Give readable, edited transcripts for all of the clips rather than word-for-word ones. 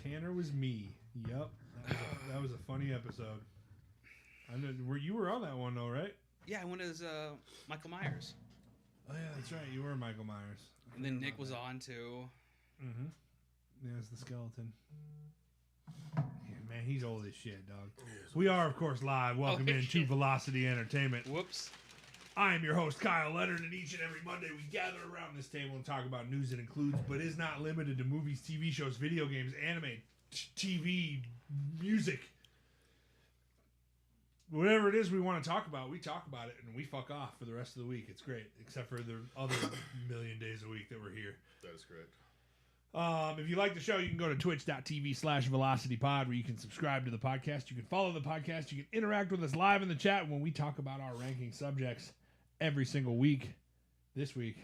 Tanner was me. Yep. That was a funny episode. I know, you were on that one, though, right? Yeah, I went as Michael Myers. Oh, yeah, that's right. You were Michael Myers. And then Nick was on, too. Mm-hmm. Yeah, it's the skeleton. Yeah, man, he's old as shit, dog. We are, of course, live. Welcome in to Velocity Entertainment. Whoops. I am your host, Kyle Leonard, and each and every Monday we gather around this table and talk about news that includes, but is not limited to movies, TV shows, video games, anime, TV, music. Whatever it is we want to talk about, we talk about it, and we fuck off for the rest of the week. It's great, except for the other million days a week that we're here. That is correct. If you like the show, you can go to twitch.tv/VelocityPod, where you can subscribe to the podcast. You can follow the podcast. You can interact with us live in the chat when we talk about our ranking subjects every single week. This week,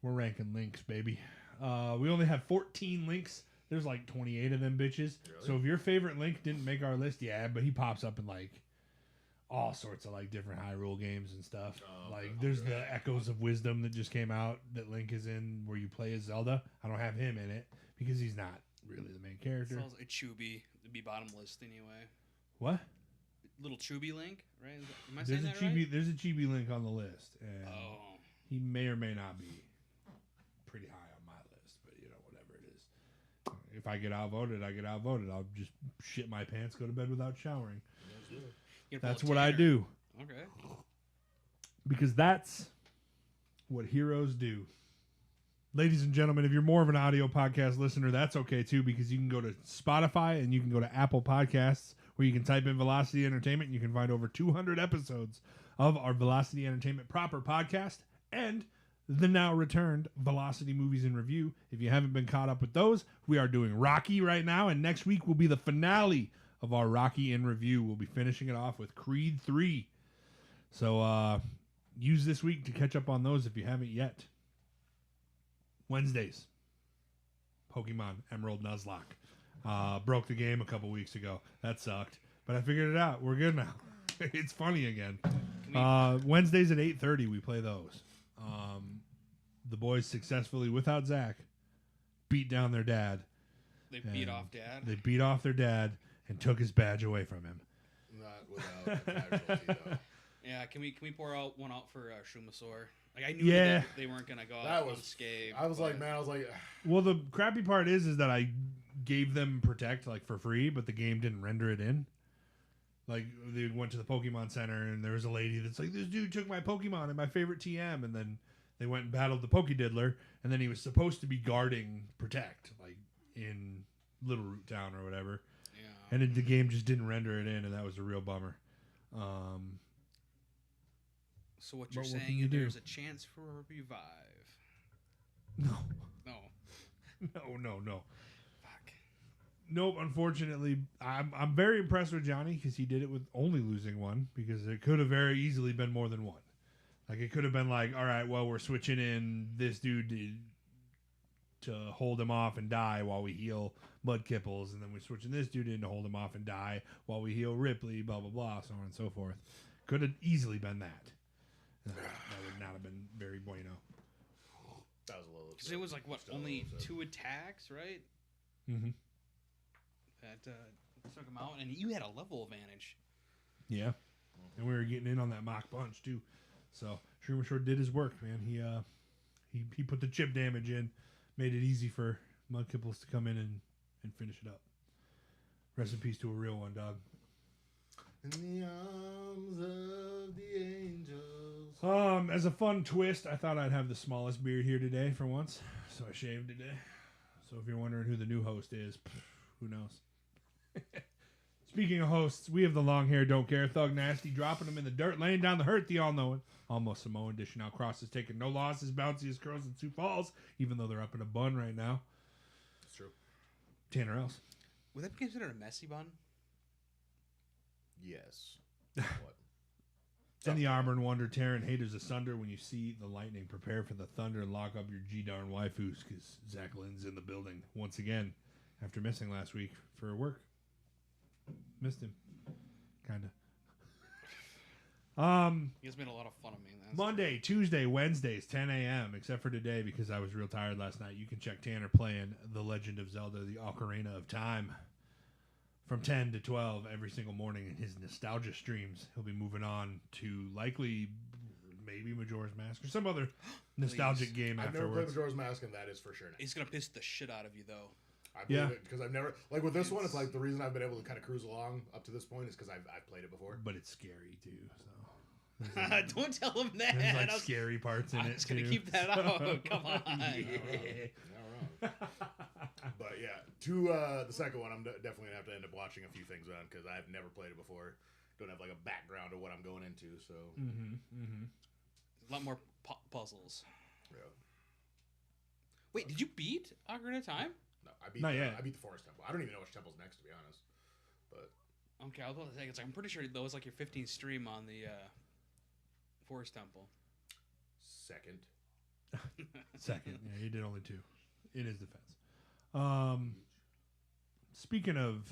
we're ranking links, baby. We only have 14 links. There's like 28 of them bitches. Really? So if your favorite link didn't make our list, yeah, but he pops up in like all sorts of like different Hyrule games and stuff. There's the Echoes of Wisdom that just came out that Link is in, where you play as Zelda. I don't have him in it because he's not really the main character. Sounds like Chubby. It'd be bottom list anyway. What? Little Chubby Link, right? Am I There's saying a that Chibi, right? There's a Chibi Link on the list, and Oh. he may or may not be pretty high on my list, but whatever it is. If I get outvoted, I get outvoted. I'll just shit my pants, go to bed without showering. That's what I do. Okay. Because that's what heroes do. Ladies and gentlemen, if you're more of an audio podcast listener, that's okay too, because you can go to Spotify and you can go to Apple Podcasts, where you can type in Velocity Entertainment and you can find over 200 episodes of our Velocity Entertainment proper podcast and the now returned Velocity Movies in Review. If you haven't been caught up with those, we are doing Rocky right now, and next week will be the finale of our Rocky in Review. We'll be finishing it off with Creed 3. So use this week to catch up on those if you haven't yet. Wednesdays, Pokemon Emerald Nuzlocke. Broke the game a couple weeks ago. That sucked. But I figured it out. We're good now. It's funny again. Wednesdays at 8:30 we play those. The boys successfully, without Zach, beat down their dad. They beat off Dad? They beat off their dad and took his badge away from him. Not without a casualty, though. Yeah, can we pour one out for Shumasaur? Like, I knew they weren't gonna go that out was unscathed. I was like, man, well, the crappy part is that I gave them Protect like for free, but the game didn't render it in. Like, they went to the Pokemon Center and there was a lady that's like, this dude took my Pokemon and my favorite TM, and then they went and battled the Pokédiddler, and then he was supposed to be guarding Protect, like in Little Root Town or whatever. Yeah. And the game just didn't render it in, and that was a real bummer. So what you're what saying can you is do? there's a chance for a revive. No. No. No. Fuck. Nope, unfortunately, I'm very impressed with Johnny because he did it with only losing one, because it could have very easily been more than one. Like, it could have been like, all right, well, we're switching in this dude to hold him off and die while we heal Mudkipples, and then we're switching this dude in to hold him off and die while we heal Ripley, blah, blah, blah, so on and so forth. Could have easily been that. That would not have been very bueno. that was a little. Because it was like, what, only 2 attacks, right? Mm-hmm. That took him out, and you had a level advantage. Yeah. And we were getting in on that mock punch, too. So, Shumashore did his work, man. He put the chip damage in, made it easy for Mudkipples to come in and finish it up. Rest in peace to a real one, dog. In the arms of the angels. As a fun twist, I thought I'd have the smallest beard here today for once, so I shaved today. So if you're wondering who the new host is, who knows? Speaking of hosts, we have the long hair, don't care, Thug Nasty, dropping them in the dirt, laying down the hurt, the all-knowing, almost Samoan dishing out crosses, taking no losses, bouncy as curls in Sioux Falls, even though they're up in a bun right now. It's true. Tanner Else. Would that be considered a messy bun? Yes. What? And the Armor and Wonder tearing haters asunder when you see the lightning. Prepare for the thunder and lock up your G-darn waifus, because Zach Lynn's in the building once again after missing last week for work. Missed him. Kind You guys made a lot of fun of me. That's Monday, Tuesday, Wednesdays, 10 a.m. Except for today because I was real tired last night. You can check Tanner playing The Legend of Zelda: The Ocarina of Time from 10 to 12 every single morning in his nostalgia streams. He'll be moving on to likely maybe Majora's Mask or some other nostalgic game I've never played afterwards. Majora's Mask, and that is for sure. He's gonna piss the shit out of you though. I believe Yeah. it because I've never like with this one. It's like the reason I've been able to kind of cruise along up to this point is because I've played it before. But it's scary too. So Don't tell him that. there's like I was- scary parts in I it. was gonna too. keep that out. Come on. Yeah. Not wrong. But yeah, the second one, I'm definitely gonna have to end up watching a few things on because I've never played it before. Don't have like a background of what I'm going into. So A lot more puzzles. yeah. Wait, did you beat Ocarina of Time? No, I beat Not yet. I beat the Forest Temple. I don't even know which temple's next, to be honest. But Okay, I was about to say, it's like, I'm pretty sure that was like your 15th stream on the Forest Temple. second, Second. Yeah, he did only 2 in his defense. Speaking of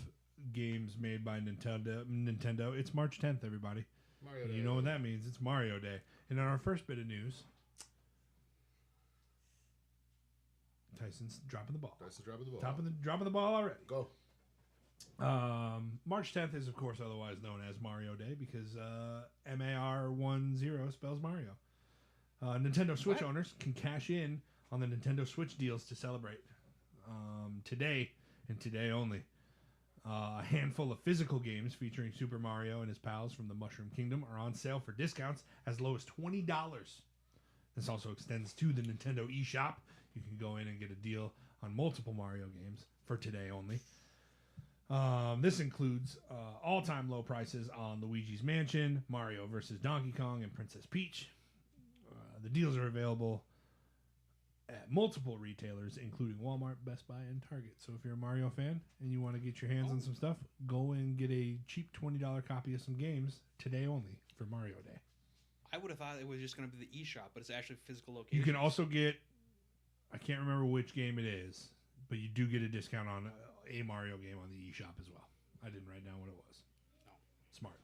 games made by Nintendo, it's March 10th, everybody. Mario. And Day. you know what that means. It's Mario Day. And on our first bit of news, Tyson's dropping the ball. That's the drop of the ball. Dropping the ball already. Go. March 10th is, of course, otherwise known as Mario Day because MAR10 spells Mario. Nintendo Switch What? owners can cash in on the Nintendo Switch deals to celebrate. Today, and today only, a handful of physical games featuring Super Mario and his pals from the Mushroom Kingdom are on sale for discounts as low as $20. This also extends to the Nintendo eShop. You can go in and get a deal on multiple Mario games for today only. This includes all-time low prices on Luigi's Mansion, Mario vs. Donkey Kong, and Princess Peach. The deals are available at multiple retailers, including Walmart, Best Buy, and Target. So if you're a Mario fan and you want to get your hands on some stuff, go and get a cheap $20 copy of some games today only for Mario Day. I would have thought it was just going to be the eShop, but it's actually physical location. You can also get, I can't remember which game it is, but you do get a discount on a Mario game on the eShop as well. I didn't write down what it was. No. Smart.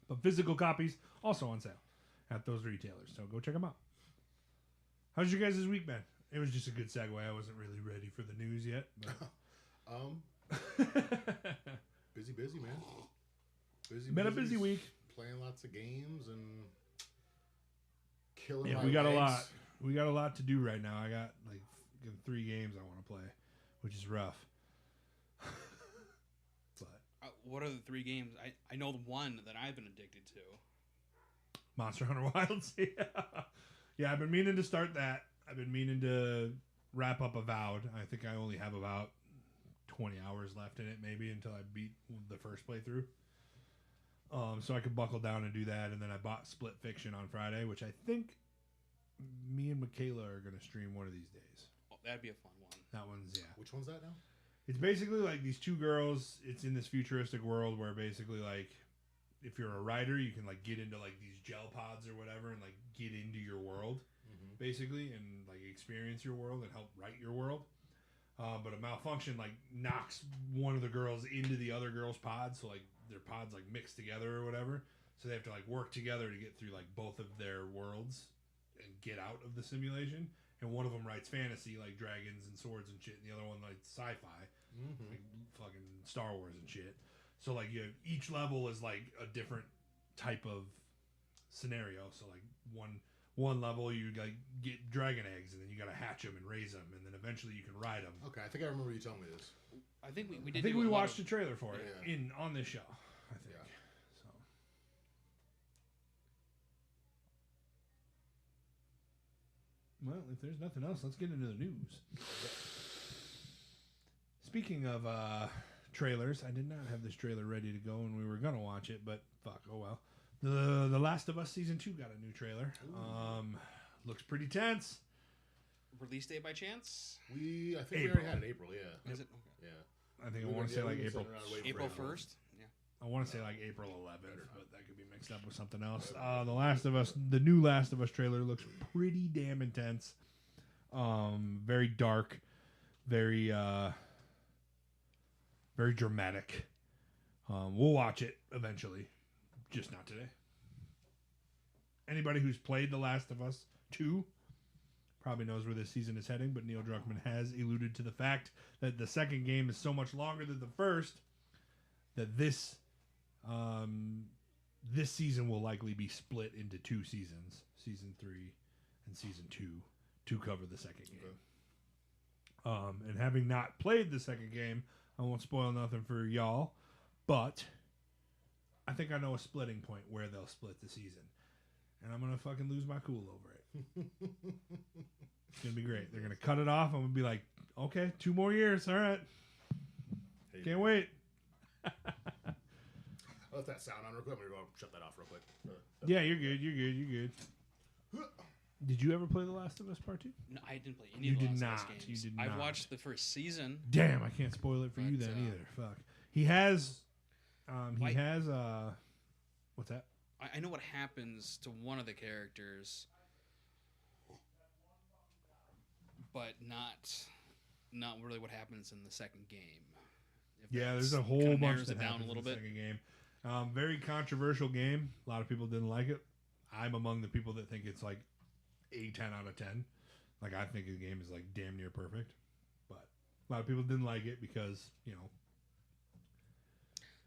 But physical copies also on sale at those retailers. So go check them out. How's your guys' week been? It was just a good segue. I wasn't really ready for the news yet. Busy, man. Been a busy week. Playing lots of games and killing. Yeah, my we got a legs. lot. We got a lot to do right now. I got like 3 games I want to play, which is rough. But what are the 3 games? I know the one that I've been addicted to. Monster Hunter Wilds. Yeah, I've been meaning to start that. I've been meaning to wrap up Avowed. I think I only have about 20 hours left in it, maybe, until I beat the first playthrough. So I could buckle down and do that. And then I bought Split Fiction on Friday, which I think me and Michaela are going to stream one of these days. Oh, that'd be a fun one. That one's, yeah. Which one's that now? It's basically like these 2 girls. It's in this futuristic world where basically like if you're a writer, you can like get into like these gel pods or whatever and like get into your world basically and like experience your world and help write your world. But a malfunction like knocks one of the girls into the other girl's pod, so like their pods like mix together or whatever. So they have to like work together to get through like both of their worlds and get out of the simulation. And one of them writes fantasy like dragons and swords and shit, and the other one like sci-fi, like fucking Star Wars and shit. So like you have, each level is like a different type of scenario. So like one level you like get dragon eggs, and then you gotta hatch them and raise them, and then eventually you can ride them. Okay, I think I remember you telling me this. I think we I did. think do we a lot watched of- a trailer for it Yeah. on this show. I think Yeah. so. Well, if there's nothing else, let's get into the news. Speaking of trailers, I did not have this trailer ready to go, and we were gonna watch it, but fuck, oh well. The Last of Us season 2 got a new trailer. Looks pretty tense. Release date by chance? I think we April. already had it April. Yeah. Is it? Okay. Yeah. I think I want to say like April. April 1st? Yeah. I want to say like April 11th, but that could be mixed up with something else. The Last of Us, the new Last of Us trailer looks pretty damn intense. Very dark, very dramatic. We'll watch it eventually, just not today. anybody who's played The Last of Us 2 probably knows where this season is heading, but Neil Druckmann has alluded to the fact that the second game is so much longer than the first that this season will likely be split into 2 seasons, season 3 and season 2, to cover the second game. And having not played the second game, I won't spoil nothing for y'all, but I think I know a splitting point where they'll split the season. And I'm going to fucking lose my cool over it. It's going to be great. They're going to cut it off. I'm going to be like, okay, 2 more years. All right. Can't wait. I'll let that sound on real quick. I'm going to shut that off real quick. Yeah, you're good. You're good. Did you ever play The Last of Us Part 2? No, I didn't play any of the Last of Us You games. did I've not. watched the first season. Damn, I can't spoil it for you But, then either. Fuck. He has, what's that? I know what happens to one of the characters, but not really what happens in the second game. If Yeah, that's there's a whole kinda bunch narrows that it down happens a little in the bit. second game. Very controversial game. A lot of people didn't like it. I'm among the people that think it's like a 10 out of 10. Like, I think the game is like damn near perfect. But a lot of people didn't like it because,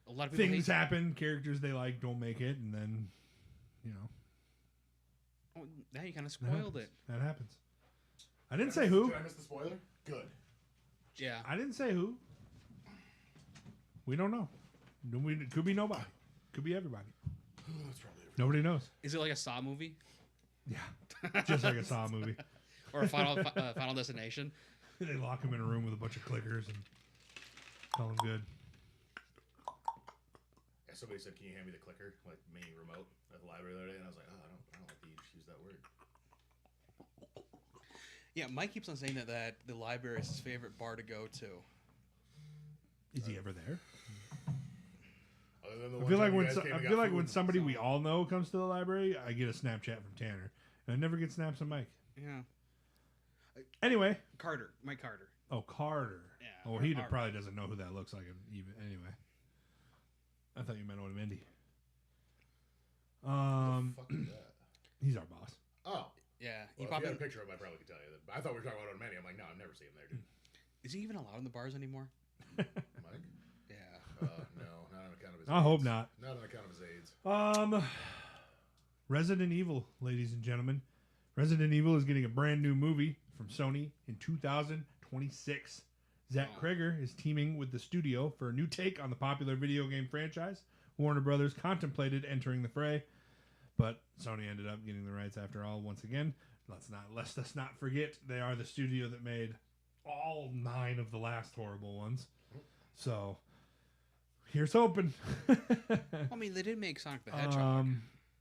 A lot of people things hate, happen, characters they like don't make it, and then, oh, now you kind of that spoiled happens. it. That happens. I didn't say who. Did I miss the spoiler? Good. Yeah. I didn't say who. We don't know. It could be nobody. Could be everybody. That's probably it. Nobody knows. Is it like a Saw movie Yeah. Just like a Saw movie. or a Final Destination? They lock him in a room with a bunch of clickers and tell him good. Yeah, somebody said, "Can you hand me the clicker, like mini remote, at the library the other day?" And I was like, "Oh, I don't like that you just use that word." Yeah, Mike keeps on saying that the library is his favorite bar to go to. Is he ever there? Other than the I one feel like time you when guys came and got feel like food when and somebody stuff. we all know comes to the library, I get a Snapchat from Tanner, and I never get snaps of Mike. Yeah. Anyway, Mike Carter. oh Carter. Yeah, Oh, he Art. probably doesn't know who that looks like. Even anyway, I thought you meant Owen Mindy. What the fuck is that? He's our boss. Oh, Yeah. well, if you had a picture of him, I probably could tell you that. But I thought we were talking about Manny. I'm like, no, I've never seen him there, dude. Is he even allowed in the bars anymore? Mike? Yeah. No, not on account of his. I hope AIDS. not. Not on account of his AIDS. Resident Evil, ladies and gentlemen. Resident Evil is getting a brand new movie from Sony in 2026. Zach Oh. Kreger is teaming with the studio for a new take on the popular video game franchise. Warner Brothers contemplated entering the fray, but Sony ended up getting the rights after all. Once again, let's not forget they are the studio that made all 9 of the last horrible ones. So here's hoping. I mean, they did make Sonic the Hedgehog.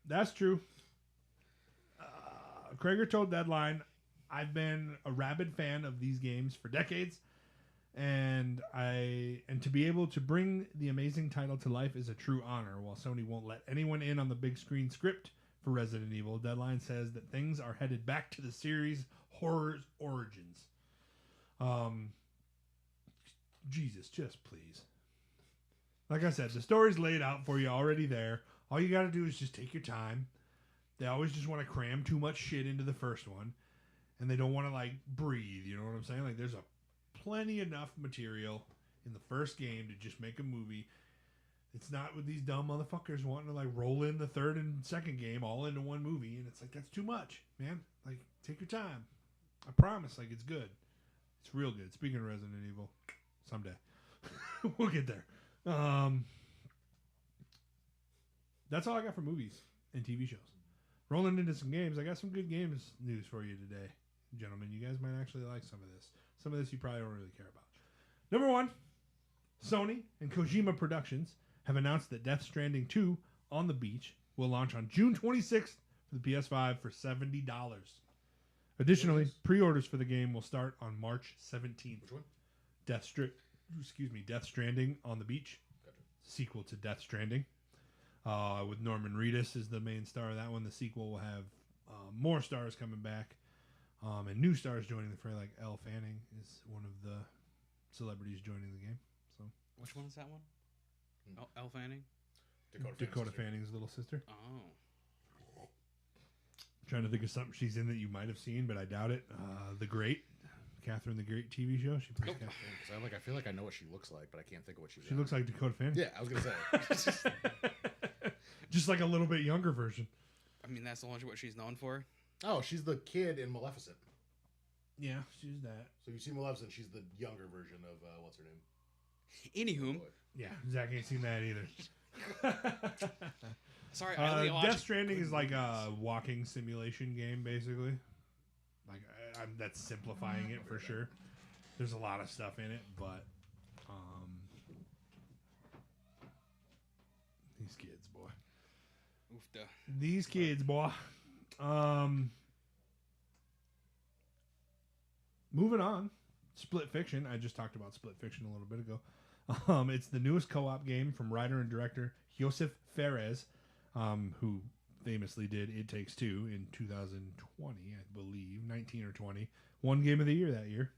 That's true. Kreger told Deadline, "I've been a rabid fan of these games for decades, and to be able to bring the amazing title to life is a true honor. While Sony won't let anyone in on the big screen script for Resident Evil, Deadline says that things are headed back to the series' horror's origins." Jesus, just please. Like I said, the story's laid out for you already there. All you got to do is just take your time. They always just want to cram too much shit into the first one, and they don't want to like breathe. You know what I'm saying? Like there's plenty enough material in the first game to just make a movie. It's not with these dumb motherfuckers wanting to like roll in the third and second game all into one movie, and it's like that's too much, man. Like take your time. I promise. Like it's good. It's real good. Speaking of Resident Evil, someday we'll get there. That's all I got for movies and TV shows. Rolling into some games, I got some good games news for you today, gentlemen. You guys might actually like some of this. Some of this you probably don't really care about. Number 1, Sony and Kojima Productions have announced that Death Stranding 2 on the Beach will launch on June 26th for the PS5 for $70. Additionally, pre-orders for the game will start on March 17th. Which one? Death Stranding on the Beach, Gotcha. sequel to Death Stranding. With Norman Reedus as the main star of that one. The sequel will have more stars coming back and new stars joining the fray, like Elle Fanning is one of the celebrities joining the game. So Which one is that one? Elle Fanning? Dakota Fanning's little sister. Oh. Trying to think of something she's in that you might have seen, but I doubt it. The Great, Catherine the Great TV show. She plays. Nope. Catherine. I feel like I know what she looks like, but I can't think of what she's. She looks like Dakota Fanning. Yeah, I was gonna say. Just like a little bit younger version. I mean, that's only what she's known for. Oh, she's the kid in Maleficent. Yeah, she's that. So you see Maleficent, she's the younger version of what's her name? Anywho, Yeah, Zach ain't seen that either. sorry, I only watched Death Stranding is like a walking simulation game, basically. Like that's simplifying it for sure. There's a lot of stuff in it, but these kids, boy. Oofda. These kids, boy. Moving on. Split Fiction. I just talked about Split Fiction a little bit ago. It's the newest co-op game from writer and director Josef Fares, who famously did It Takes Two in 2020, I believe, 19 or 20. Won Game of the Year that year.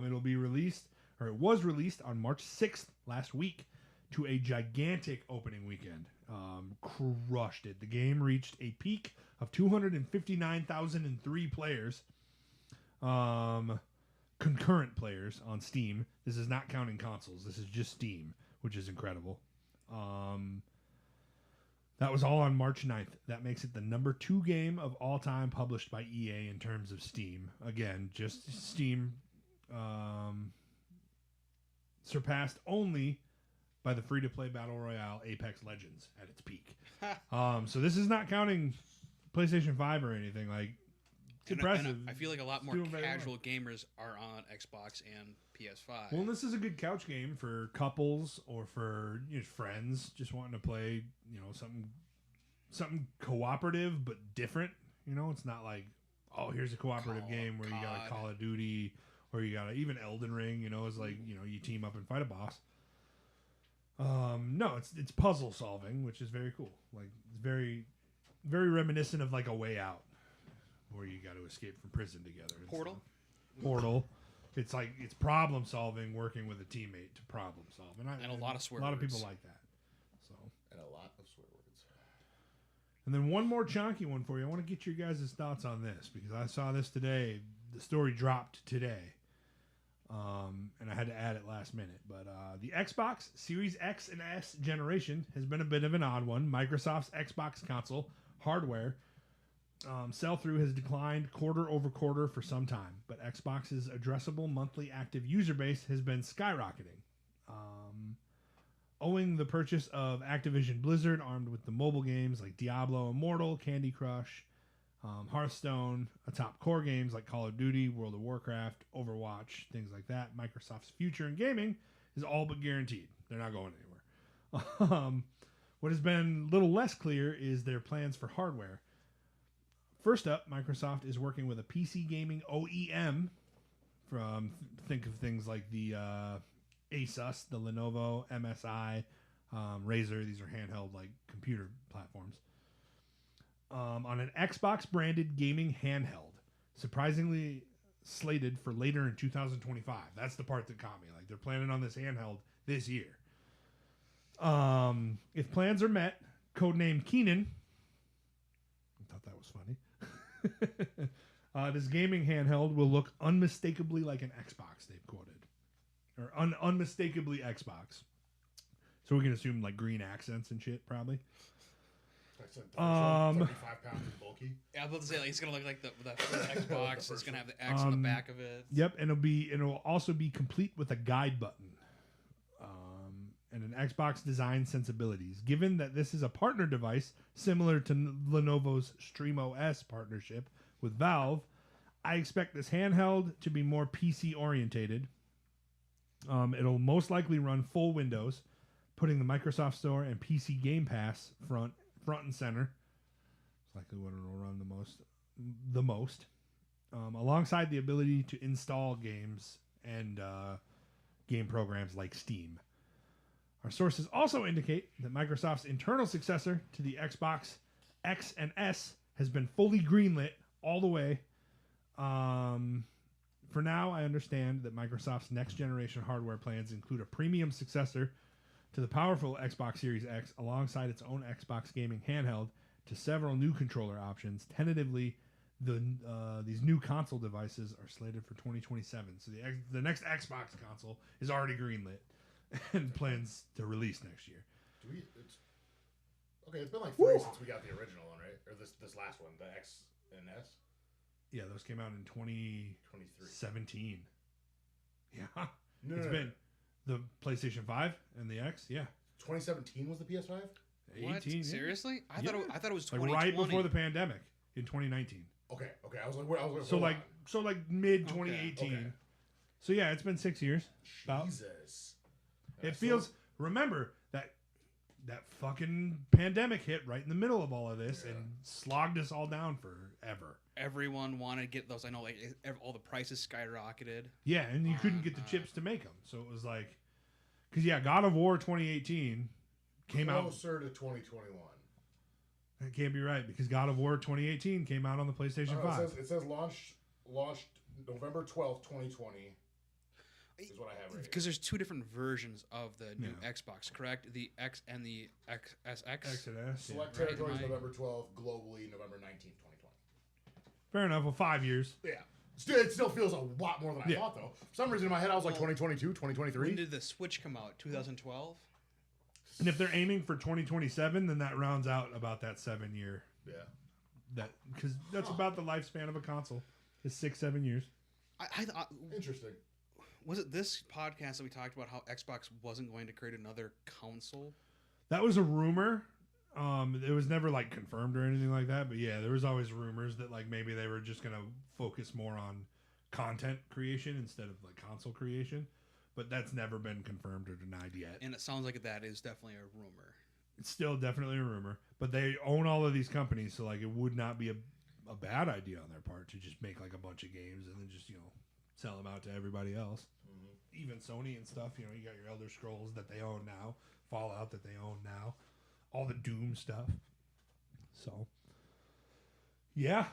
It'll be released, or it was released on March 6th last week to a gigantic opening weekend. Crushed it. The game reached a peak of 259,003 players. Concurrent players on Steam. This is not counting consoles. This is just Steam, which is incredible. That was all on March 9th. That makes it the number 2 game of all time published by EA in terms of Steam. Again, just Steam. Surpassed only by the free-to-play battle royale Apex Legends at its peak. So this is not counting PlayStation 5 or anything. Like, it's impressive. And I feel like a lot more Doing very casual gamers are on Xbox and PS5. Well, this is a good couch game for couples or for friends just wanting to play, something cooperative but different. It's not like, oh, here's a cooperative game where you got a Call of Duty or you got even Elden Ring. It's like you team up and fight a boss. No, it's puzzle solving, which is very cool. Like it's very, very reminiscent of like A Way Out, where you got to escape from prison together. Portal. It's like it's problem solving, working with a teammate to problem solve, and a lot of swear A lot of words. people like that. So And a lot of swear words. and then one more chunky one for you. I want to get your guys' thoughts on this because I saw this today. The story dropped today. And I had to add it last minute. But the Xbox Series X and S generation has been a bit of an odd one. Microsoft's Xbox console hardware sell-through has declined quarter over quarter for some time. But Xbox's addressable monthly active user base has been skyrocketing. Owing the purchase of Activision Blizzard, armed with the mobile games like Diablo Immortal, Candy Crush, Hearthstone, atop core games like Call of Duty, World of Warcraft, Overwatch, things like that. Microsoft's future in gaming is all but guaranteed. They're not going anywhere. What has been a little less clear is their plans for hardware. First up, Microsoft is working with a PC gaming OEM. Think of things like the Asus, the Lenovo, MSI, Razer. These are handheld like computer platforms. On an Xbox branded gaming handheld, surprisingly slated for later in 2025. That's the part that caught me. Like they're planning on this handheld this year. If plans are met, codenamed Keenan. I thought that was funny. This gaming handheld will look unmistakably like an Xbox. They've quoted, or unmistakably Xbox. So we can assume like green accents and shit, probably. 35 pounds is bulky. Yeah, I was about to say like, it's gonna look like the Xbox. It's gonna have the X on the back of it. Yep, and it'll also be complete with a guide button, and an Xbox design sensibilities. Given that this is a partner device similar to Lenovo's Stream OS partnership with Valve, I expect this handheld to be more PC orientated. It'll most likely run full Windows, putting the Microsoft Store and PC Game Pass front and center. It's likely what it'll run the most. Alongside the ability to install games and game programs like Steam. Our sources also indicate that Microsoft's internal successor to the Xbox X and S has been fully greenlit all the way. For now, I understand that Microsoft's next generation hardware plans include a premium successor to the powerful Xbox Series X alongside its own Xbox gaming handheld to several new controller options. Tentatively, these new console devices are slated for 2027. So the next Xbox console is already greenlit and plans to release next year. Okay, it's been like 3 since we got the original one, right? Or this last one, the X and S. Yeah, those came out in 2017. Yeah, it's been the PlayStation 5 and the X. Yeah, 2017 was the PS5. What? 18, yeah. Seriously? I Yeah. thought it was Like 2020. right before the pandemic in 2019. Okay. I was like, So like mid 2018. Okay. So yeah, it's been 6 years. About. Jesus. It feels. Remember that fucking pandemic hit right in the middle of all of this and slogged us all down forever. Everyone wanted to get those. I know, like all the prices skyrocketed. Yeah, and you couldn't get the chips to make them, so it was like, because God of War 2018 came out closer to 2021. That can't be right because God of War 2018 came out on the PlayStation 5. It says launched November 12th, 2020. Is what I have right here. Because there's two different versions of the new Xbox, correct? The X and the XSX. X and S. Select Yeah. territories November 12th, globally November 19th, 2020. Fair enough. Well, 5 years. Yeah. It still feels a lot more than I thought, though. For some reason in my head, I was like 2022, 2023. When did the Switch come out? 2012? And if they're aiming for 2027, then that rounds out about that 7 year. Yeah. Because that's about the lifespan of a console is 6-7 years. I thought. Interesting. Was it this podcast that we talked about how Xbox wasn't going to create another console? That was a rumor. It was never like confirmed or anything like that. But yeah, there was always rumors that like maybe they were just gonna focus more on content creation instead of like console creation. But that's never been confirmed or denied yet. And it sounds like that is definitely a rumor. It's still definitely a rumor. But they own all of these companies, so like it would not be a bad idea on their part to just make like a bunch of games and then just sell them out to everybody else. Even Sony and stuff, you got your Elder Scrolls that they own now, Fallout that they own now, all the Doom stuff. So, yeah,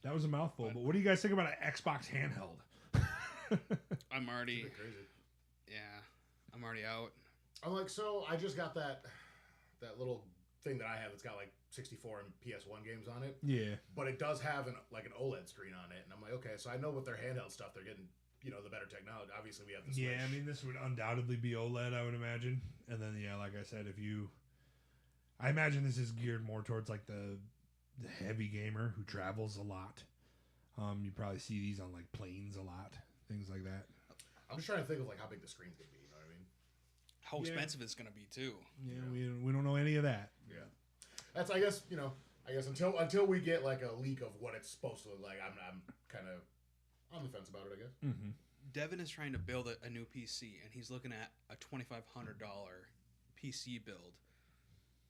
that was a mouthful. But what do you guys think about an Xbox handheld? I'm already Crazy. Yeah, I'm already out. I'm like, so I just got that little thing that I have that's got like 64 and PS1 games on it. Yeah. But it does have an OLED screen on it, and I'm like, okay, so I know with their handheld stuff, they're getting the better technology. Obviously, we have the Switch. Yeah, I mean, this would undoubtedly be OLED, I would imagine. And then, yeah, like I said, I imagine this is geared more towards like the heavy gamer who travels a lot. You probably see these on like planes a lot, things like that. I'm just trying to think of like how big the screen's gonna be. You know what I mean? How expensive it's going to be too. Yeah, we don't know any of that. Yeah, that's I guess until we get like a leak of what it's supposed to look like, I'm kind of on the fence about it. I guess. Mm-hmm. Devin is trying to build a new PC, and he's looking at a $2,500 PC build.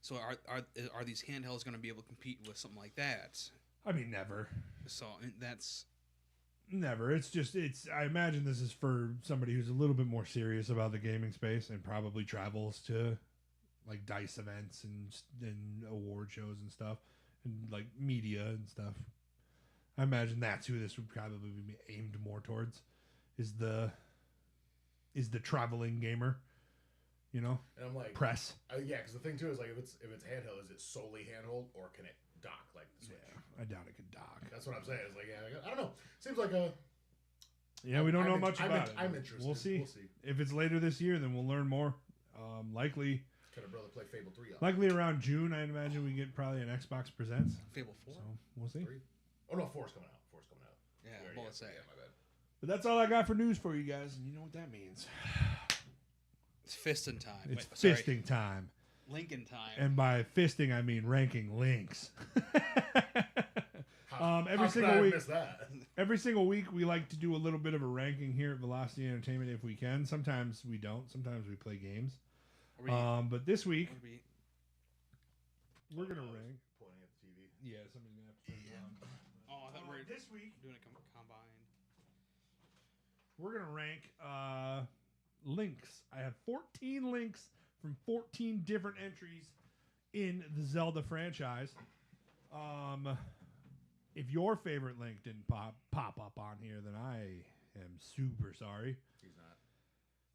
So are these handhelds going to be able to compete with something like that? I mean, never. So that's never. I imagine this is for somebody who's a little bit more serious about the gaming space and probably travels to like DICE events and award shows and stuff and like media and stuff. I imagine that's who this would probably be aimed more towards is the traveling gamer, And I'm like press. Yeah, because the thing too is like if it's handheld, is it solely handheld or can it dock like the Switch? Yeah, I doubt it could dock. That's what I'm saying. It's like I don't know. Seems like a we don't know much about it. I'm interested. We'll see. If it's later this year, then we'll learn more. Likely. Can a brother play Fable 3? Likely around June, I imagine we get probably an Xbox Presents. Fable 4. So we'll see. 3? Oh no, 4's coming out. 4's coming out. Yeah, well, let's say. Yeah, my bad. But that's all I got for news for you guys, and you know what that means. It's fisting time. It's Sorry, fisting time. Lincoln time. And by fisting, I mean ranking links. Every How single could I week, miss that? every single week, we like to do a little bit of a ranking here at Velocity Entertainment if we can. Sometimes we don't. Sometimes we play games. But this week, we're gonna rank. Pointing at the TV. Yeah, somebody's gonna have to turn it on. Oh, I thought we were This week, doing a combined. we're gonna rank links. I have 14 links from 14 different entries in the Zelda franchise. If your favorite link didn't pop up on here, then I am super sorry. He's not.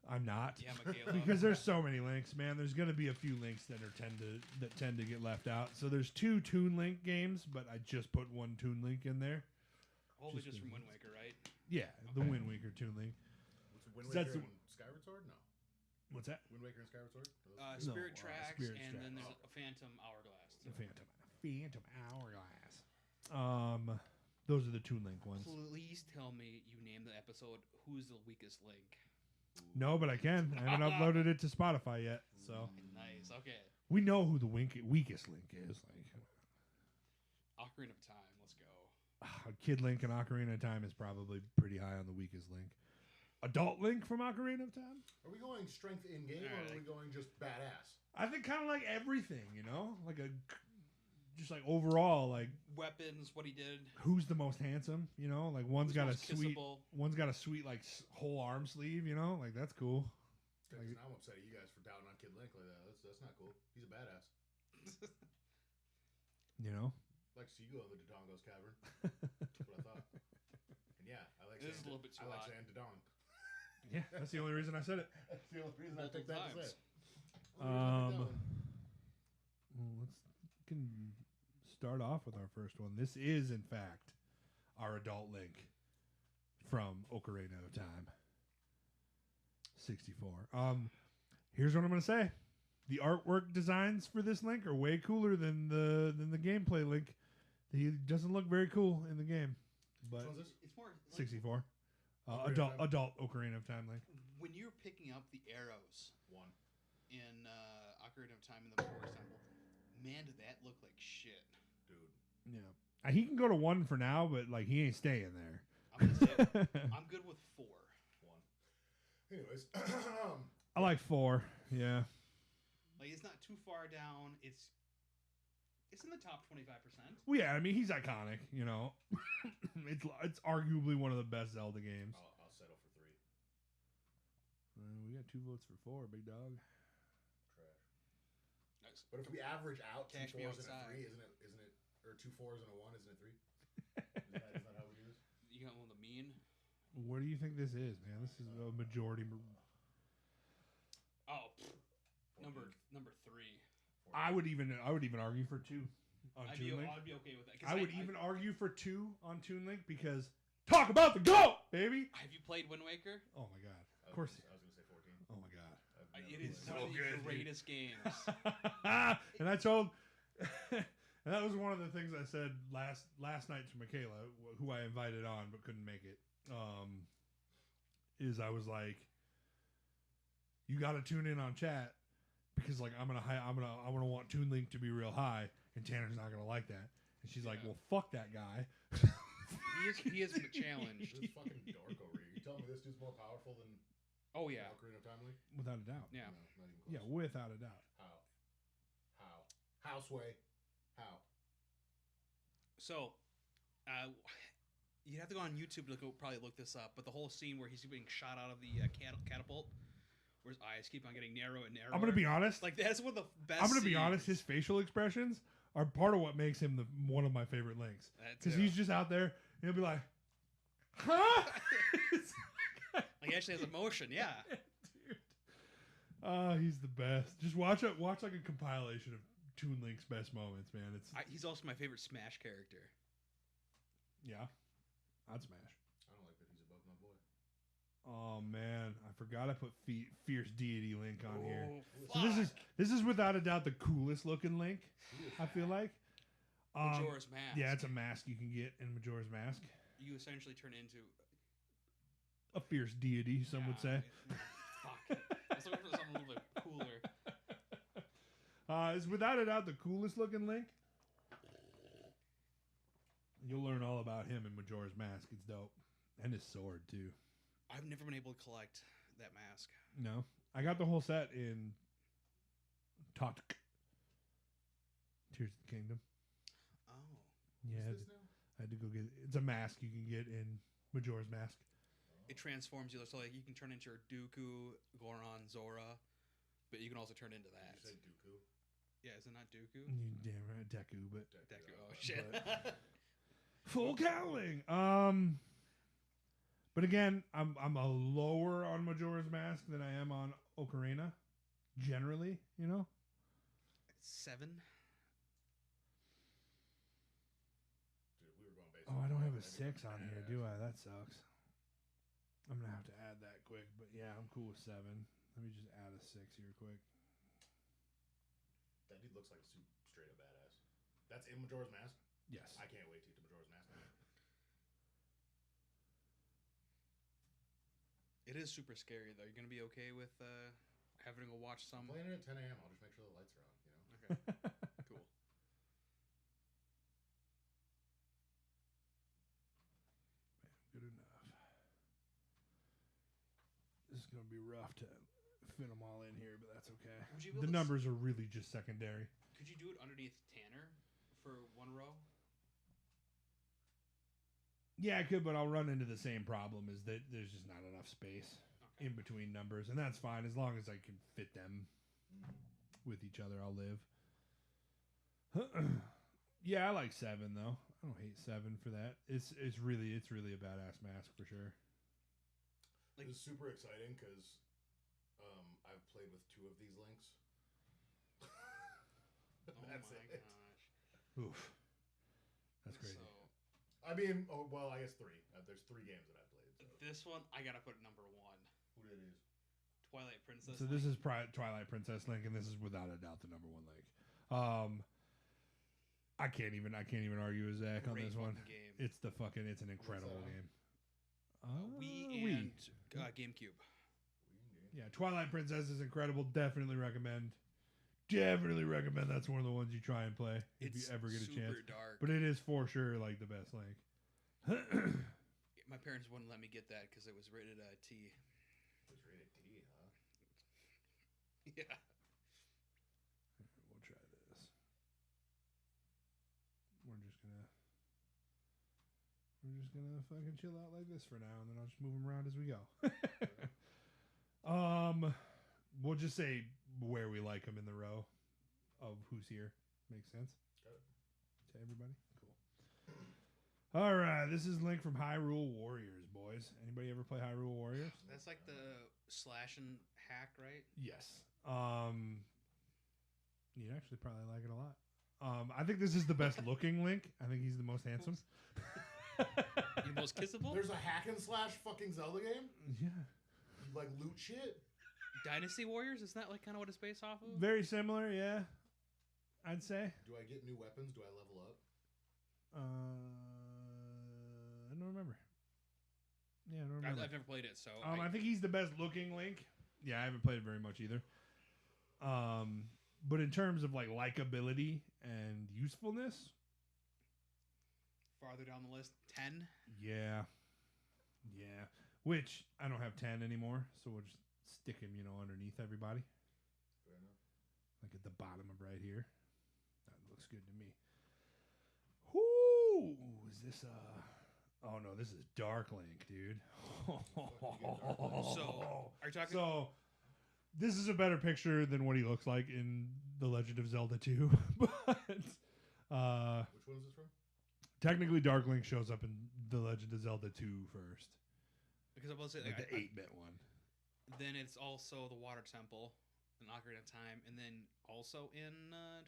I'm not. Yeah, Michaela. Because there's so many links, man. There's going to be a few links that tend to get left out. So there's 2 Toon Link games, but I just put 1 Toon Link in there. Hopefully just from Wind Waker, right? Yeah, the Wind Waker Toon Link. Wind That's Waker the- and Skyward Sword? No. What's that? Wind Waker and Skyward Sword? Are those two? Spirit No, Tracks, Spirit and then Tracks. there's a Phantom Hourglass. Phantom Hourglass. Those are the Toon Link ones. Please tell me you named the episode "Who's the Weakest Link." No, but I can. I haven't uploaded it to Spotify yet, so Nice. Okay. we know who the weakest Link is. Like Ocarina of Time. Let's go. Kid Link and Ocarina of Time is probably pretty high on the weakest Link. Adult Link from Ocarina of Time? Are we going strength in game or are we going just badass? I think kind of like everything, you know, just like overall, like Weapons. What he did. who's the most handsome, you know, like one's Who's got a most sweet, kissable. like whole arm sleeve, you know, like that's cool. Now I'm upset at you guys for doubting on Kid Link like that. That's not cool. He's a badass. You know, Like to see you go in the Dodongo's cavern. That's what I thought. And yeah, I like This is saying a little bit too I like hot. saying Dodong. yeah, that's the only reason I said it. That's the only reason Multiple I picked that to times. say. Well, let's can start off with our first one. This is, in fact, our adult Link from Ocarina of Time 64. Here's what I'm gonna say: the artwork designs for this Link are way cooler than the gameplay Link. He doesn't look very cool in the game, but Which one's this? It's more like 64. Ocarina of Time? Adult Ocarina of Time Link. when you're picking up the arrows One. in Ocarina of Time in the Forest Temple. Man, did that look like shit. Dude. Yeah, he can go to 1 for now, but like he ain't staying there. I'm gonna say I'm good with 4. One. Anyways. I like 4. Yeah. Like it's not too far down. It's in the top 25%. Well, yeah, I mean he's iconic. You know, it's arguably one of the best Zelda games. I'll settle for 3. We got 2 votes for 4, big dog. Trash. Nice. But if we average out 2 Cash me 4s and a outside. 3, isn't it? Or 2 4s and a 1, isn't it 3? Isn't that how we do this? You got one of the mean. What do you think this is, man? This is a majority. Oh, pfft. 14. number 3. I would even argue for 2 on I'd Toon Link. be okay with that. 'Cause I would even argue for 2 on Toon Link because talk about the GOAT, baby. Have you played Wind Waker? Oh my god! I Of course. was going to say 14. Oh my god! I've never It is played one of the good, dude. greatest games. And I told, and that was one of the things I said last night to Michaela, who I invited on but couldn't make it. Is I was like, you got to tune in on chat because like I'm gonna want Toon Link to be real high, and Tanner's not gonna like that. And she's like, Yeah. well, fuck that guy. he is challenged. This fucking dork over here. You telling me this dude's more powerful than Oh yeah, Ocarina of Time Link? Without a doubt. yeah. No, not even close. Yeah, without a doubt. How, Sway? How? So, you'd have to go on YouTube to probably look this up. But the whole scene where he's being shot out of the catapult, where his eyes keep on getting narrow and narrower. I'm gonna be honest. Like that's one of the best. I'm gonna be honest. scenes. His facial expressions are part of what makes him one of my favorite Links. That Because too. he's just out there and he'll be like, huh? Like he actually has emotion. Yeah. Dude. He's the best. Just watch like a compilation of Toon Link's best moments, man. It's He's also my favorite Smash character. yeah, I'd smash. I don't like that he's above my boy. Oh man, I forgot I put Fierce Deity Link on here. Oh, So fuck. this is without a doubt the coolest looking Link. I feel like. Majora's Mask. Yeah, it's a mask you can get in Majora's Mask. You essentially turn into. A fierce deity, some would say. Fuck. I was looking for something a little bit cooler. Is without a doubt the coolest looking Link. You'll learn all about him in Majora's Mask. It's dope. And his sword, too. I've never been able to collect that mask. No. I got the whole set in Totuk. Tears of the Kingdom. Oh. Yeah, What's this now? I had to go get it. It's a mask you can get in Majora's Mask. It transforms you, so like you can turn into your Dooku, Goron, Zora, but you can also turn into that. You said Dooku. Yeah, is it not Dooku? You damn right, Deku, but Deku. Oh shit. full cowling. But But again, I'm a lower on Majora's Mask than I am on Ocarina. Generally, you know. 7. Dude, we were going based Oh, on I don't have a maybe 6 on here, do badass. I? That sucks. I'm gonna have to add that quick, but yeah, I'm cool with 7. Let me just add a 6 here quick. That dude looks like a straight up badass. That's in Majora's Mask. Yes. I can't wait to get to Majora's Mask. It is super scary though. You're gonna be okay with having to go watch I'm some. playing it at 10 a.m. I'll just make sure the lights are on. You know. Okay, cool. Good enough. This is gonna be rough to fit them all in here, but that's okay. Would you be The able to numbers are really just secondary. Could you do it underneath Tanner for one row? Yeah, I could, but I'll run into the same problem: is that there's just not enough space Okay. in between numbers, and that's fine as long as I can fit them with each other. I'll live. Yeah, I like 7 though. I don't hate 7 for that. It's really a badass mask for sure. Like- It was super exciting because I've played with 2 of these links. Oh That's my it. gosh. Oof, that's crazy. So I mean, I guess 3. There's 3 games that I've played. So. this one I gotta put at number 1. Who it is? Twilight Princess. So this is Twilight Princess Link, and this is without a doubt the number 1 Link. I can't even argue with Zach on Great this one. fucking game. It's an incredible that on? game. Wii and GameCube. Yeah, Twilight Princess is incredible. Definitely recommend. That's one of the ones you try and play if It's you ever get a chance. super dark. But it is for sure like the best Link. My parents wouldn't let me get that because it was rated T. It was rated T, huh? Yeah. We'll try this. We're just gonna fucking chill out like this for now, and then I'll just move them around as we go. We'll just say where we like them in the row of who's here. Makes sense Got it. to everybody. Cool. All right, this is Link from Hyrule Warriors, boys. Anybody ever play Hyrule Warriors? That's like the slash and hack, right? Yes. You'd actually probably like it a lot. I think this is the best looking Link. I think he's the most handsome. The most kissable? There's a hack and slash fucking Zelda game. Yeah. You like loot shit. Dynasty Warriors? Isn't that like kind of what it's based off of? Very similar, yeah. I'd say. Do I get new weapons? Do I level up? I don't remember. Yeah, I don't remember. I've never played it, so I think he's the best looking Link. Yeah, I haven't played it very much either. But in terms of like likability and usefulness, farther down the list, 10. yeah. Which I don't have 10 anymore, so we'll just stick him, underneath everybody, Fair enough. like at the bottom of right here. That looks good to me. Whoo! Is this Oh no, this is Dark Link, dude. So, are you talking? So, this is a better picture than what he looks like in The Legend of Zelda 2. But Which one is this from? technically, Dark Link shows up in The Legend of Zelda 2 first. Because I will say, Like the 8-bit one. then it's also the Water Temple in Ocarina of Time, and then also in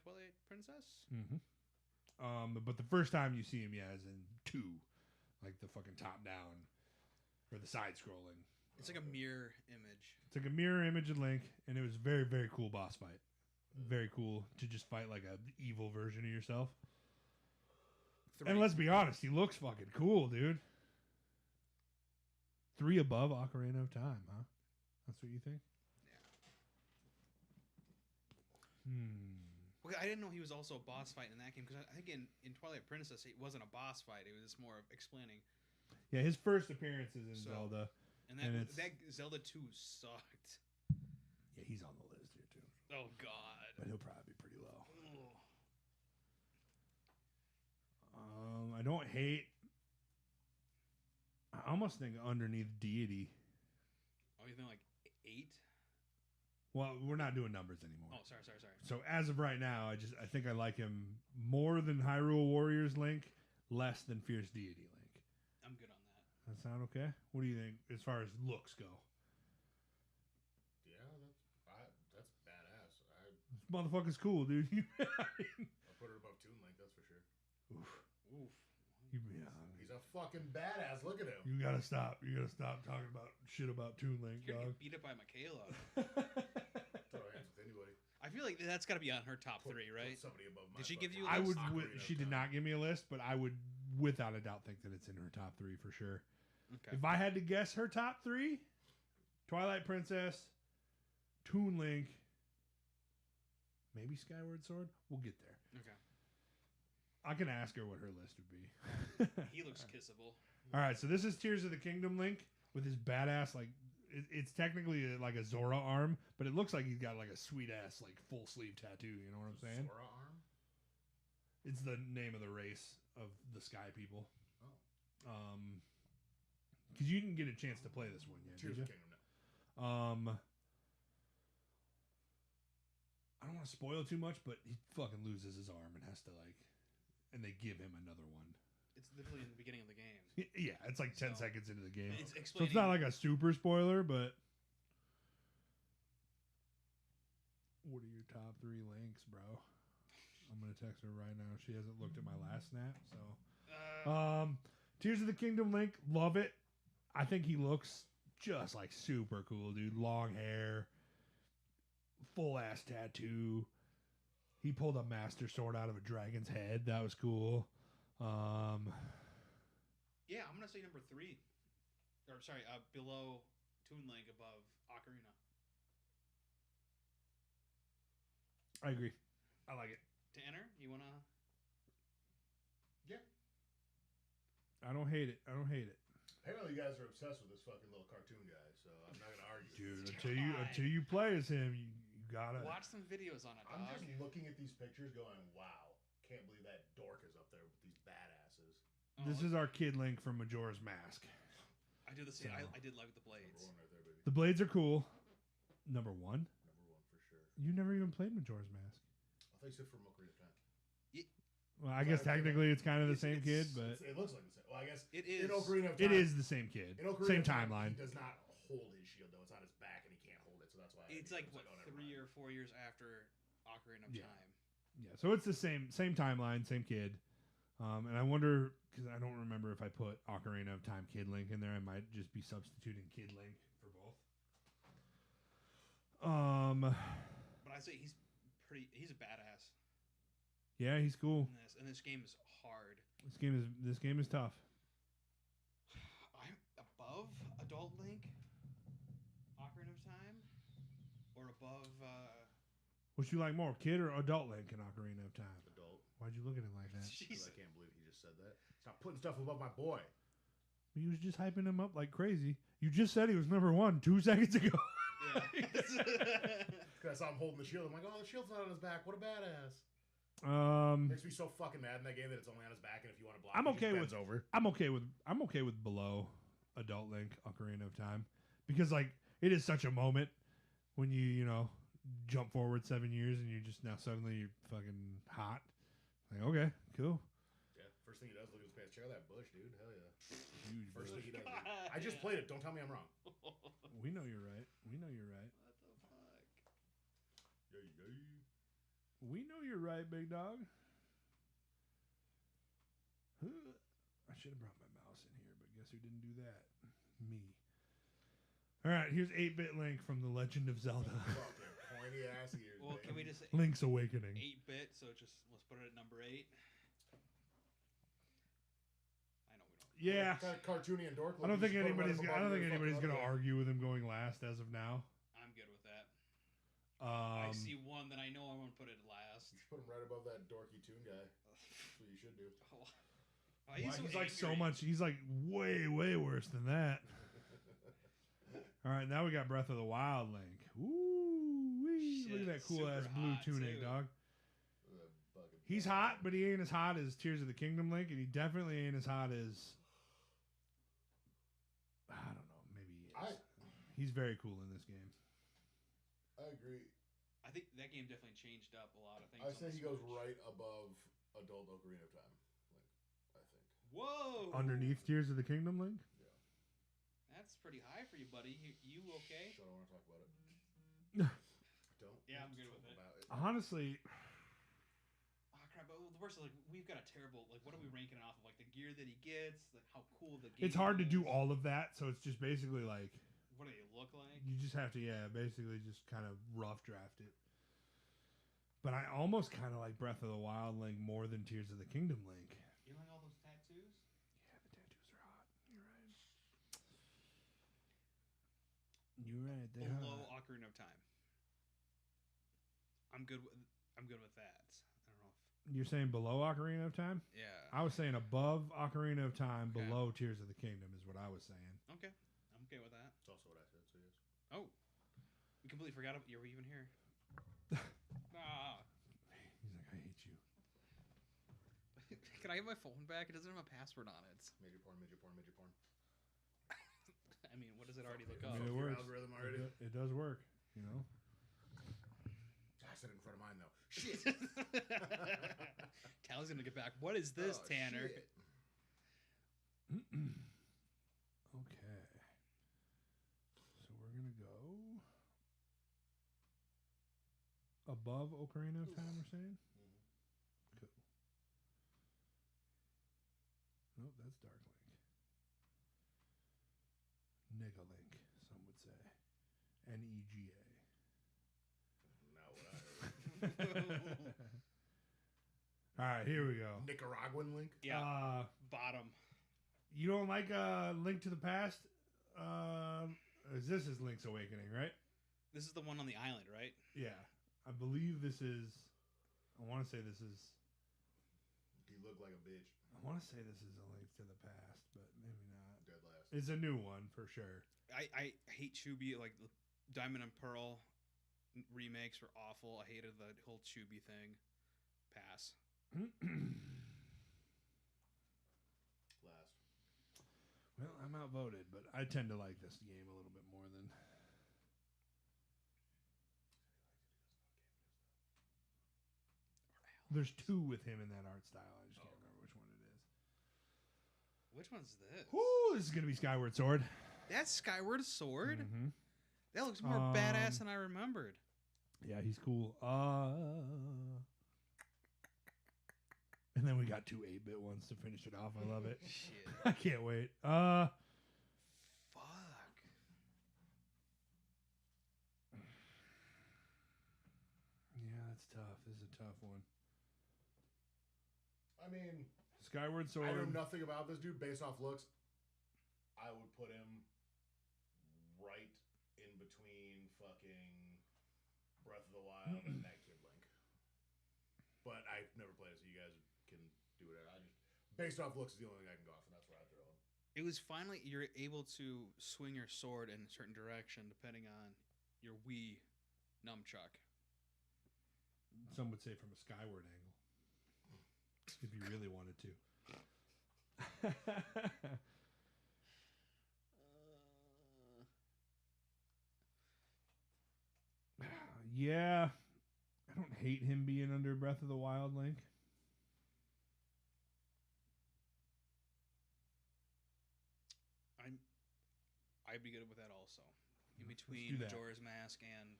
Twilight Princess. Mm-hmm. But the first time you see him, is in 2. Like the fucking top-down. Or the side-scrolling. It's like a mirror image. It's like a mirror image of Link, and it was very, very cool boss fight. Very cool to just fight like a evil version of yourself. 3. And let's be honest, he looks fucking cool, dude. 3 above Ocarina of Time, huh? That's what you think? Yeah. Well, I didn't know he was also a boss fight in that game, because I think in Twilight Princess it wasn't a boss fight. It was more of explaining. Yeah, his first appearance is in So- Zelda. And And that Zelda 2 sucked. Yeah, he's on the list here, too. Oh, God. But he'll probably be pretty low. Ugh. I don't hate... I almost think underneath Deity. Oh, you think like 8? Well, we're not doing numbers anymore. Oh, sorry. So as of right now, I think I like him more than Hyrule Warriors Link, less than Fierce Deity Link. I'm good on That sound okay? What do you think as far as looks go? Yeah, that's badass. This motherfucker's cool, dude. I'll put it above Toon Link, that's for sure. Oof. Oof. He's a fucking badass. Look at him. You gotta stop. You gotta stop talking about shit about Toon Link, You're gonna dog. get beat up by Michaela. Throw hands with anybody. I feel like that's got to be on her top three, right? Put somebody above my Did she give fucking you a I would. Ocarina of She did Time. not give me a list, but I would, without a doubt, think that it's in her top 3 for sure. Okay. If I had to guess her top 3, Twilight Princess, Toon Link, maybe Skyward Sword. We'll get there. Okay. I can ask her what her list would be. He looks kissable. All right, so this is Tears of the Kingdom Link with his badass, like, it's technically like a Zora arm, but it looks like he's got like a sweet ass, like, full sleeve tattoo. You know what I'm saying? Sora arm? It's the name of the race of the Sky People. Oh. Because you didn't get a chance to play this one yet, Tears did of you? the Kingdom, no. I don't want to spoil too much, but he fucking loses his arm and has to, like, and they give him another one. It's literally in the beginning of the game. Yeah, it's like 10 So, seconds into the game. It's So explaining. it's not like a super spoiler, but what are your top 3 links, bro? I'm gonna text her right now. She hasn't looked at my last snap, so Tears of the Kingdom Link, love it. I think he looks just like super cool, dude. Long hair, full ass tattoo. He pulled a Master Sword out of a dragon's head. That was cool. Yeah, I'm gonna say number 3. Or sorry, below Toon Link, above Ocarina. I agree. I like it. Tanner, you wanna? Yeah. I don't hate it. I don't hate it. Apparently, you guys are obsessed with this fucking little cartoon guy, so I'm not gonna argue. Dude, God. until you play as him, you gotta Watch some videos on it, I'm dog. just looking at these pictures, going, "Wow, can't believe that dork is up there with these badasses." Oh, This is our Kid Link from Majora's Mask. I do the same. So- I did like the Number blades. one right there, baby. The blades are cool. Number 1. Number one for sure. You never even played Majora's Mask. I thought you said from Ocarina of Time. Well, I guess technically it's kind of the same kid, but It looks like the same. Well, I guess It is. in Ocarina of Time. it is the same kid. In Ocarina Same of Time, timeline. He does not hold his shield though; it's on his back, and he can't hold it. So that's why It's I like was what, oh, never 3 mind. or 4 years after Ocarina of Yeah. Time. Yeah, so it's the same timeline, same kid. And I wonder, because I don't remember if I put Ocarina of Time Kid Link in there, I might just be substituting Kid Link for both. But I say he's a badass Yeah, he's cool. in this, and this game is hard. This game is tough. I'm above Adult Link, Ocarina of Time, or above. What you like more, kid or adult Link in Ocarina of Time? Adult. Why'd you look at it like that? 'Cause Jeez. I can't believe he just said that. Stop putting stuff above my boy. He was just hyping him up like crazy. You just said he was number 1 2 seconds ago. Yeah. Because I saw him holding the shield. I'm like, oh, the shield's not on his back. What a badass. Makes me so fucking mad in that game that it's only on his back, and if you want to block, I'm he just okay bends with- over. I'm okay with below adult Link Ocarina of Time because like it is such a moment when you know jump forward 7 years and you're just now suddenly you're fucking hot. Like okay, cool. Yeah, first thing he does, look at his pants. Check out that bush, dude. Hell yeah. Huge First thing he does. God, I just yeah. played it. Don't tell me I'm wrong. We know you're right. We know you're right. What the fuck? Yay, yay. We know you're right, big dog. Huh. I should have brought my mouse in here, but guess who didn't do that? Me. All right, here's 8-bit Link from The Legend of Zelda. Fucking pointy ass ears. Well, baby. can we just say Link's Awakening. 8-bit? So just let's put it at number 8. I know we don't. Yeah. Kind of cartoony and dork. I don't think You should put him anybody's. right I above don't think your anybody's fucking gonna other argue with him going last as of now. I'm good with that. I Um, see one that I know I'm gonna put it last. You should put him right above that dorky toon guy. That's what you should do. Oh, why- he's, he's so like so angry. much. He's like way worse than that. All right, now we got Breath of the Wild Link. Ooh, wee. Look at Shit, that cool ass super blue hot, tunic, too. dog. Fucking He's hot, but he ain't as hot as Tears of the Kingdom Link, and he definitely ain't as hot as I don't know. Maybe he is. He's very cool in this game. I agree. I think that game definitely changed up a lot of things. I on say the he goes Switch. right above Adult Ocarina of Time. Like, I think. Whoa! Underneath Tears of the Kingdom Link. Yeah. That's pretty high for you, buddy. You okay? So I don't want to talk about it. Don't. Yeah, want I'm to good talk with it. about Honestly, Oh crap! But the worst is like we've got a terrible like. What are we ranking it off of? Like the gear that he gets, like how cool the game. it's hard to is? do all of that, so it's just basically like What do they look like? you just have to, basically just kind of rough draft it. But I almost kind of like Breath of the Wild Link more than Tears of the Kingdom Link. You like all those tattoos? Yeah, the tattoos are hot. You're right. They're Below hot. Ocarina of Time. I'm good with that. I don't know if You're saying below Ocarina of Time? yeah. I was saying above Ocarina of Time, Okay. below Tears of the Kingdom is what I was saying. Okay, I'm okay with that. It's also what I said, so yes. Oh, we completely forgot you were even here. Ah. He's like, I hate you. Can I have my phone back? It doesn't have a password on it. Midget porn, midget porn, midget porn. I mean, what does it already look I up? mean, it your works. algorithm It already? it does work, you know? I said it in front of mine, though. Shit. Tal's gonna get back. What is this, Oh, Tanner? shit. Okay. So we're going to go above Ocarina of Time, we're saying? Cool. Nope, that's Dark Link. Nega-Link, some would say. N-E-G-A. Not what I heard. All right, here we go. Nicaraguan link? Yeah, bottom. You don't like Link to the Past? This is Link's Awakening, right? This is the one on the island, right? Yeah. I believe this is... I want to say this is... You look like a bitch. I want to say this is a Link to the Past, but maybe not. Dead last. It's a new one, for sure. I hate Chubi. Like the Diamond and Pearl remakes were awful. I hated the whole Chubi thing. Pass. Last. Well, I'm outvoted, but I tend to like this game a little bit more than... There's two with him in that art style. I just can't remember which one it is. Which one's this? Whoo, this is going to be Skyward Sword. That's Skyward Sword. Mm-hmm. That looks more badass than I remembered. Yeah, he's cool. And then we got two 8-bit ones to finish it off. I love it. Shit. I can't wait. Fuck. Yeah, that's tough. This is a tough one. I mean, Skyward Sword. I know nothing about this dude based off looks. I would put him right in between fucking Breath of the Wild and that Kid Link. But I've never played it, so you guys can do whatever. I just based off looks is the only thing I can go off, and that's where I throw him. It was finally you're able to swing your sword in a certain direction depending on your Wii nunchuck. Some would say from a skyward angle. If you really wanted to. Yeah. I don't hate him being under Breath of the Wild, Link. I'd be good with that also. In Let's do between that. Majora's Mask and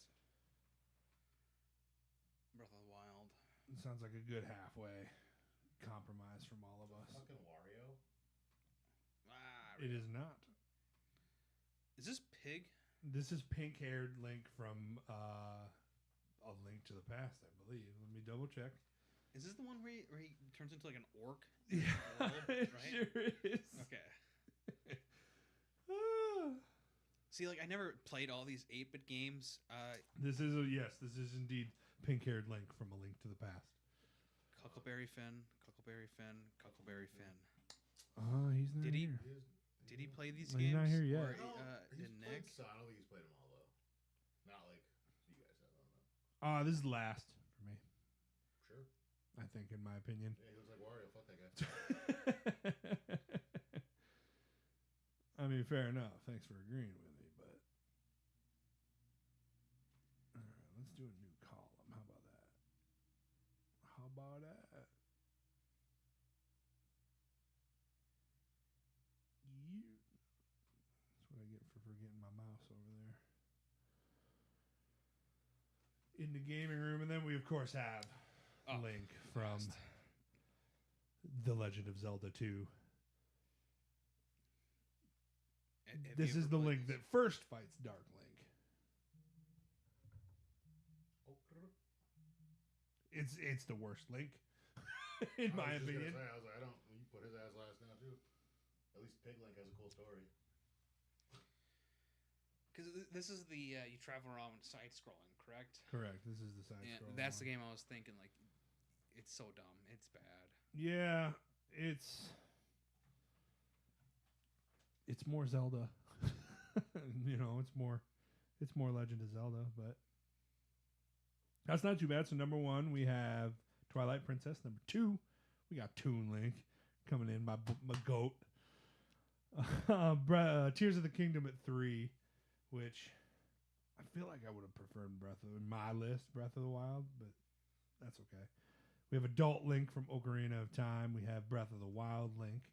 Breath of the Wild. It sounds like a good halfway compromise from all of us. Fucking Wario. It is not. Is this Pig? This is pink-haired Link from A Link to the Past, I believe. Let me double check. Is this the one where he turns into like an orc? Yeah, World, it right? sure is. Okay. Ah. See, like I never played all these 8-bit games. This is indeed pink-haired Link from A Link to the Past. Cuckleberry Finn, Cuckleberry Finn, Cuckleberry Finn. Oh, he's not Did he- here. Did he play these He's games? not here yet. Or, No, he's did played Nick? some. I don't think he's played them all though. Not like you guys have. I don't know. This is last for me, Sure. I think, in my opinion. Yeah, he looks like Wario. Fuck that guy. I mean, fair enough. Thanks for agreeing with me, but all right, let's do a new column. How about that? How about that? Yeah. That's what I get in the gaming room, and then we of course have Oh, Link from last. The Legend of Zelda 2. Have This you is ever the played Link this? that first fights Dark Link. It's the worst Link, in my opinion. I was like, I don't. You put his ass last now too. At least Pig Link has a cool story. Because this is the you travel around side scrolling, correct? Correct. This is the side Yeah, scroll. that's the game I was thinking. Like, it's so dumb. It's bad. Yeah, it's more Zelda. You know, it's more Legend of Zelda, but that's not too bad. So number 1, we have Twilight Princess. Number 2, we got Toon Link coming in, my goat. Tears of the Kingdom at 3, which I feel like I would have preferred in my list, Breath of the Wild, but that's okay. We have Adult Link from Ocarina of Time. We have Breath of the Wild Link.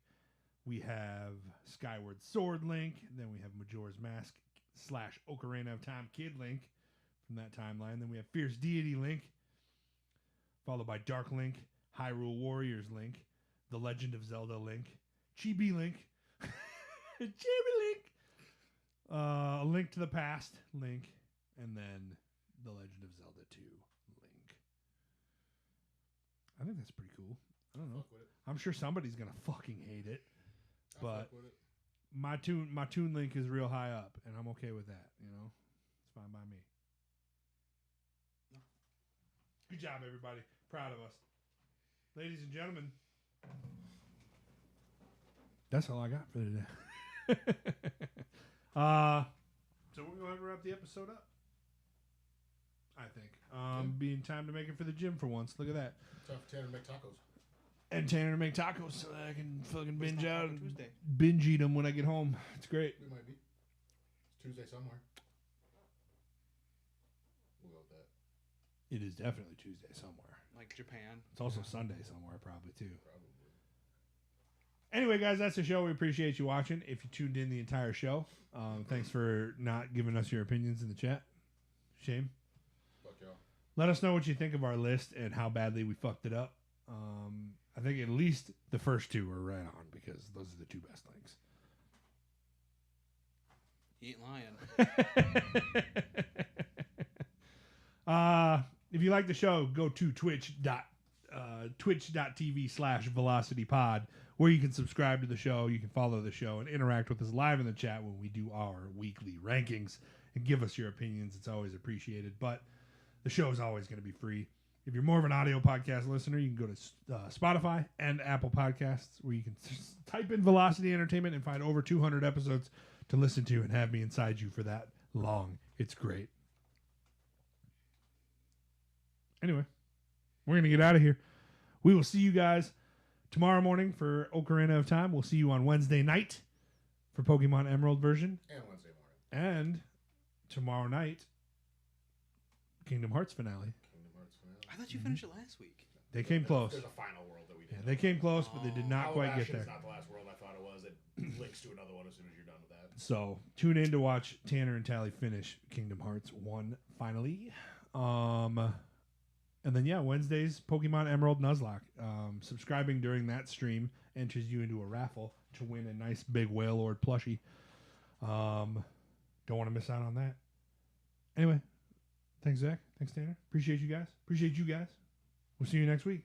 We have Skyward Sword Link. And then we have Majora's Mask / Ocarina of Time Kid Link from that timeline. Then we have Fierce Deity Link, followed by Dark Link, Hyrule Warriors Link, The Legend of Zelda Link, Chibi Link, Chibi Link, A Link to the Past Link, and then The Legend of Zelda 2 Link. I think that's pretty cool. I don't know. Fuck with it. I'm sure somebody's gonna fucking hate it. I But- fuck with it. My Toon Link is real high up, and I'm okay with that. You know, it's fine by me. No. Good job, everybody. Proud of us, ladies and gentlemen. That's all I got for today. So we're going to wrap the episode up. I think. Being time to make it for the gym for once. Look at that. Time for Tanner to make tacos. And Tanner to make tacos so that I can fucking binge Taco out and Tuesday? binge eat them when I get home. It's great. We might be. It's Tuesday somewhere. We'll go with that. It is definitely Tuesday somewhere. Like Japan. It's also Sunday somewhere, probably too. Probably. Anyway, guys, that's the show. We appreciate you watching. If you tuned in the entire show, thanks for not giving us your opinions in the chat. Shame. Fuck y'all. Let us know what you think of our list and how badly we fucked it up. I think at least the first 2 are right on because those are the 2 best links. You ain't lying. If you like the show, go to twitch.tv/velocitypod, where you can subscribe to the show, you can follow the show, and interact with us live in the chat when we do our weekly rankings and give us your opinions. It's always appreciated, but the show is always going to be free. If you're more of an audio podcast listener, you can go to Spotify and Apple Podcasts, where you can type in Velocity Entertainment and find over 200 episodes to listen to and have me inside you for that long. It's great. Anyway, we're going to get out of here. We will see you guys tomorrow morning for Ocarina of Time. We'll see you on Wednesday night for Pokemon Emerald version. And Wednesday morning. And tomorrow night, Kingdom Hearts finale. Kingdom Hearts finale. I thought you finished it last week. They came close. There's a final world that we did. Yeah, they came close, but they did not Hollow quite get Bastion there. is not the last world I thought it was. It links to another one as soon as you're done with that. So tune in to watch Tanner and Tally finish Kingdom Hearts 1 finally. And then, yeah, Wednesdays, Pokemon Emerald Nuzlocke. Subscribing during that stream enters you into a raffle to win a nice big Whale Lord plushie. Don't want to miss out on that. Anyway, thanks, Zach. Thanks, Tanner. Appreciate you guys. We'll see you next week.